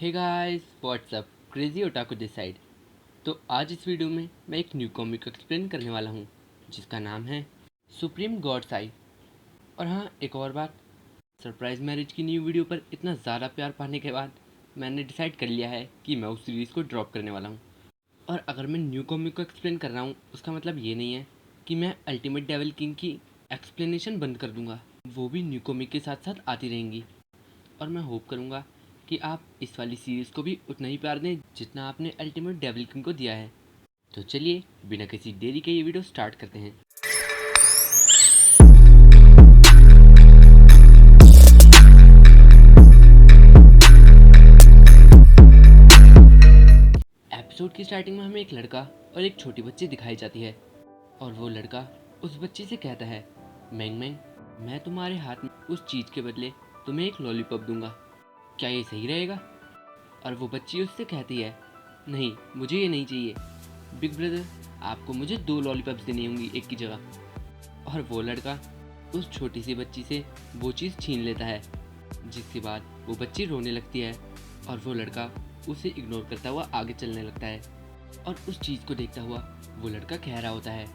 Hey guys what's up crazy otaku this side. तो आज इस वीडियो में मैं एक न्यू कॉमिक एक्सप्लेन करने वाला हूँ जिसका नाम है सुप्रीम गॉड्स आई। और हाँ, एक और बात, सरप्राइज़ मैरिज की न्यू वीडियो पर इतना ज़्यादा प्यार पाने के बाद मैंने डिसाइड कर लिया है कि मैं उस सीरीज़ को ड्रॉप करने वाला हूँ। और अगर मैं न्यू कॉमिक को एक्सप्लेन कर रहा हूँ उसका मतलब ये नहीं है कि मैं अल्टीमेट डेविल किंग की एक्सप्लेनेशन बंद कर दूँगा। वो भी न्यू कॉमिक के साथ साथ आती रहेंगी। और मैं होप करूँगा कि आप इस वाली सीरीज़ को भी उतना ही प्यार दें जितना आपने अल्टीमेट डेविल किंग को दिया है। तो चलिए बिना किसी देरी के ये वीडियो स्टार्ट करते हैं। एपिसोड की स्टार्टिंग में हमें एक लड़का और एक छोटी बच्ची दिखाई जाती है और वो लड़का उस बच्ची से कहता है, मैंग मैंग, मैं तुम्हारे हाथ में उस चीज़ के बदले तुम्हें एक लॉलीपॉप दूंगा, क्या ये सही रहेगा? और वो बच्ची उससे कहती है, नहीं, मुझे ये नहीं चाहिए बिग ब्रदर, आपको मुझे 2 लॉलीपॉप्स देनी होंगी एक की जगह। और वो लड़का उस छोटी सी बच्ची से वो चीज़ छीन लेता है, जिसके बाद वो बच्ची रोने लगती है और वो लड़का उसे इग्नोर करता हुआ आगे चलने लगता है। और उस चीज़ को देखता हुआ वो लड़का कह रहा होता है,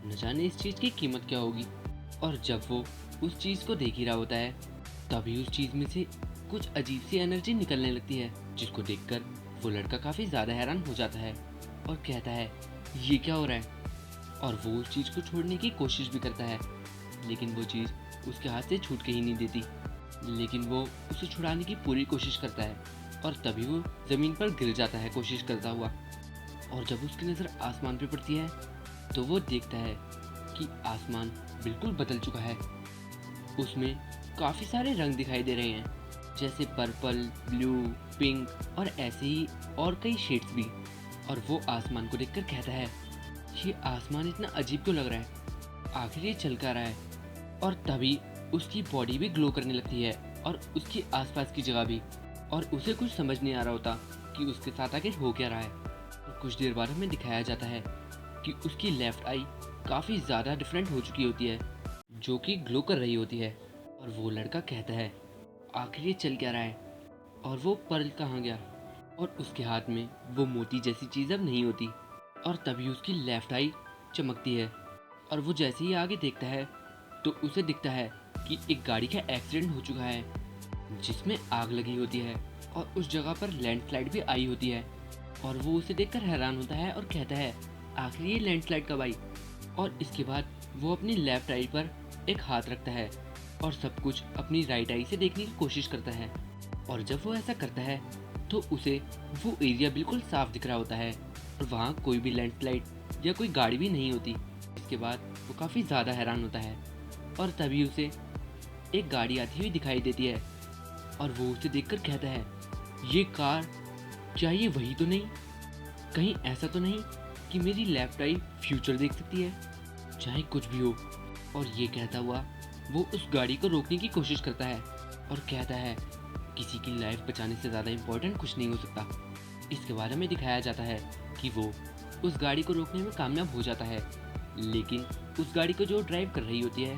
न जाने इस चीज़ की कीमत क्या होगी। और जब वो उस चीज़ को देख ही रहा होता है तभी उस चीज़ में से कुछ अजीब सी एनर्जी निकलने लगती है, जिसको देखकर वो लड़का काफ़ी ज़्यादा हैरान हो जाता है और कहता है, ये क्या हो रहा है? और वो उस चीज़ को छोड़ने की कोशिश भी करता है, लेकिन वो चीज़ उसके हाथ से छूट के ही नहीं देती। लेकिन वो उसे छुड़ाने की पूरी कोशिश करता है और तभी वो ज़मीन पर गिर जाता है कोशिश करता हुआ। और जब उसकी नज़र आसमान पर पड़ती है तो वो देखता है कि आसमान बिल्कुल बदल चुका है। उसमें काफ़ी सारे रंग दिखाई दे रहे हैं, जैसे पर्पल, ब्लू, पिंक और ऐसे ही और कई शेड्स भी। और वो आसमान को देखकर कहता है, ये आसमान इतना अजीब क्यों लग रहा है, आखिर ये चल क्या रहा है? और तभी उसकी बॉडी भी ग्लो करने लगती है और उसकी आसपास की जगह भी। और उसे कुछ समझ नहीं आ रहा होता कि उसके साथ आगे हो क्या रहा है। और कुछ देर बाद हमें दिखाया जाता है कि उसकी लेफ्ट आई काफ़ी ज़्यादा डिफरेंट हो चुकी होती है, जो कि ग्लो कर रही होती है। और वो लड़का कहता है, आखिर ये चल क्या रहा है और वो पर्ल कहाँ गया? और उसके हाथ में वो मोती जैसी चीज़ अब नहीं होती। और तभी उसकी लेफ्ट आई चमकती है और वो जैसे ही आगे देखता है तो उसे दिखता है कि एक गाड़ी का एक्सीडेंट हो चुका है जिसमें आग लगी होती है और उस जगह पर लैंडस्लाइड भी आई होती है। और वो उसे देखकर हैरान होता है और कहता है, आखिर ये लैंडस्लाइड कब आई? और इसके बाद वो अपनी लेफ्ट आई पर एक हाथ रखता है और सब कुछ अपनी राइट आई से देखने की कोशिश करता है। और जब वो ऐसा करता है तो उसे वो एरिया बिल्कुल साफ दिख रहा होता है और वहाँ कोई भी लैंडस्लाइड या कोई गाड़ी भी नहीं होती। इसके बाद वो काफ़ी ज़्यादा हैरान होता है और तभी उसे एक गाड़ी आती हुई दिखाई देती है और वो उसे देखकर कहता है, ये कार, क्या ये वही तो नहीं? कहीं ऐसा तो नहीं कि मेरी लेफ्ट आई फ्यूचर देख सकती है? चाहे कुछ भी हो। और ये कहता हुआ वो उस गाड़ी को रोकने की कोशिश करता है और कहता है, किसी की लाइफ बचाने से ज़्यादा इम्पोर्टेंट कुछ नहीं हो सकता। इसके बारे में दिखाया जाता है कि वो उस गाड़ी को रोकने में कामयाब हो जाता है, लेकिन उस गाड़ी को जो ड्राइव कर रही होती है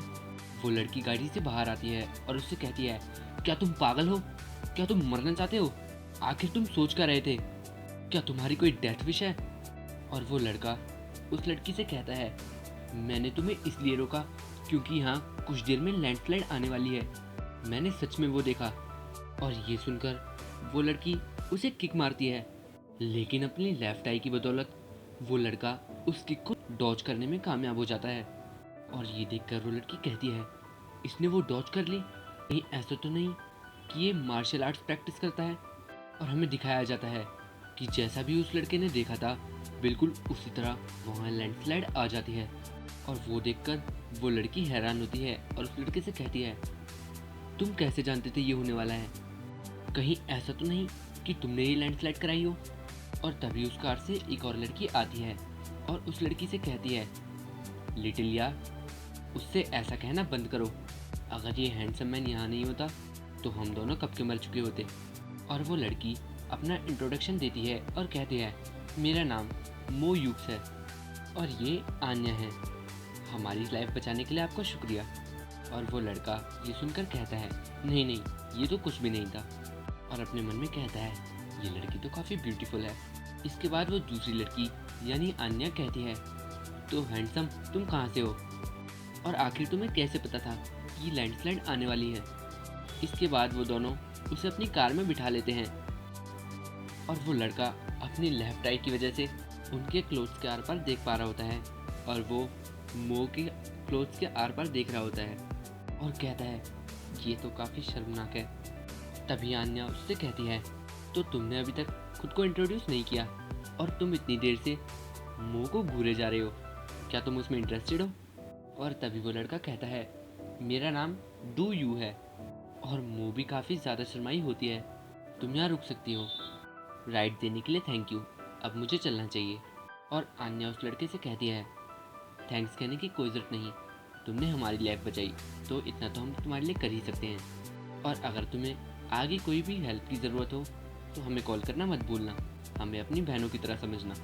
वो लड़की गाड़ी से बाहर आती है और उससे कहती है, क्या तुम पागल हो? क्या तुम मरना चाहते हो? आखिर तुम सोच क्या रहे थे? क्या तुम्हारी कोई डेथ विश है? और वो लड़का उस लड़की से कहता है, मैंने तुम्हें इसलिए रोका क्योंकि यहाँ कुछ देर में लैंडस्लाइड आने वाली है, मैंने सच में वो देखा। और ये सुनकर वो लड़की उसे किक मारती है, लेकिन अपनी लेफ्ट आई की बदौलत वो लड़का उस किक को डॉज करने में कामयाब हो जाता है। और ये देखकर वो लड़की कहती है, इसने वो डॉज कर ली, कहीं ऐसा तो नहीं कि ये मार्शल आर्ट्स प्रैक्टिस करता है? और हमें दिखाया जाता है कि जैसा भी उस लड़के ने देखा था बिल्कुल उसी तरह वहाँ लैंडस्लाइड आ जाती है। और वो देखकर वो लड़की हैरान होती है और उस लड़के से कहती है, तुम कैसे जानते थे ये होने वाला है? कहीं ऐसा तो नहीं कि तुमने ये लैंडस्लाइड कराई हो? और तभी उस कार से एक और लड़की आती है और उस लड़की से कहती है, लिटिल यार, उससे ऐसा कहना बंद करो, अगर ये हैंडसम मैन यहाँ नहीं होता तो हम दोनों कब के मर चुके होते। और वो लड़की अपना इंट्रोडक्शन देती है और कहती है, मेरा नाम मो यूक्स है और ये आन्या है, हमारी लाइफ बचाने के लिए आपका शुक्रिया। और वो लड़का ये सुनकर कहता है, नहीं नहीं, ये तो कुछ भी नहीं था। और अपने मन में कहता है, ये लड़की तो काफ़ी ब्यूटीफुल है। इसके बाद वो दूसरी लड़की यानी अन्या कहती है, तो हैंडसम तुम कहाँ से हो और आखिर तुम्हें कैसे पता था कि लैंडस्लाइड आने वाली है। इसके बाद वो दोनों उसे अपनी कार में बिठा लेते हैं और वो लड़का अपनी लेफ्ट आई की वजह से उनके क्लोथ्स के आर पार देख पा रहा होता है और वो मो के क्लोथ्स के आर पार देख रहा होता है और कहता है ये तो काफ़ी शर्मनाक है। तभी आन्या उससे कहती है, तो तुमने अभी तक खुद को इंट्रोड्यूस नहीं किया और तुम इतनी देर से मो को घूरे जा रहे हो, क्या तुम उसमें इंटरेस्टेड हो? और तभी वो लड़का कहता है, मेरा नाम डू यू है। और मो भी काफ़ी ज़्यादा शर्माई होती है, तुम यहाँ रुक सकती हो, राइड देने के लिए थैंक यू, अब मुझे चलना चाहिए। और आन्या उस लड़के से कहती है, थैंक्स कहने की कोई ज़रूरत नहीं, तुमने हमारी लाइफ बचाई तो इतना तो हम तुम्हारे लिए कर ही सकते हैं। और अगर तुम्हें आगे कोई भी हेल्प की ज़रूरत हो तो हमें कॉल करना मत भूलना, हमें अपनी बहनों की तरह समझना।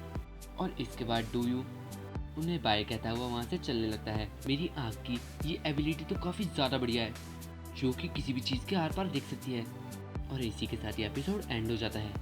और इसके बाद डू यू उन्हें बाय कहता हुआ वहाँ से चलने लगता है। मेरी आँख की ये एबिलिटी तो काफ़ी ज़्यादा बढ़िया है, जो कि किसी भी चीज़ के आर पार देख सकती है। और इसी के साथ ये एपिसोड एंड हो जाता है।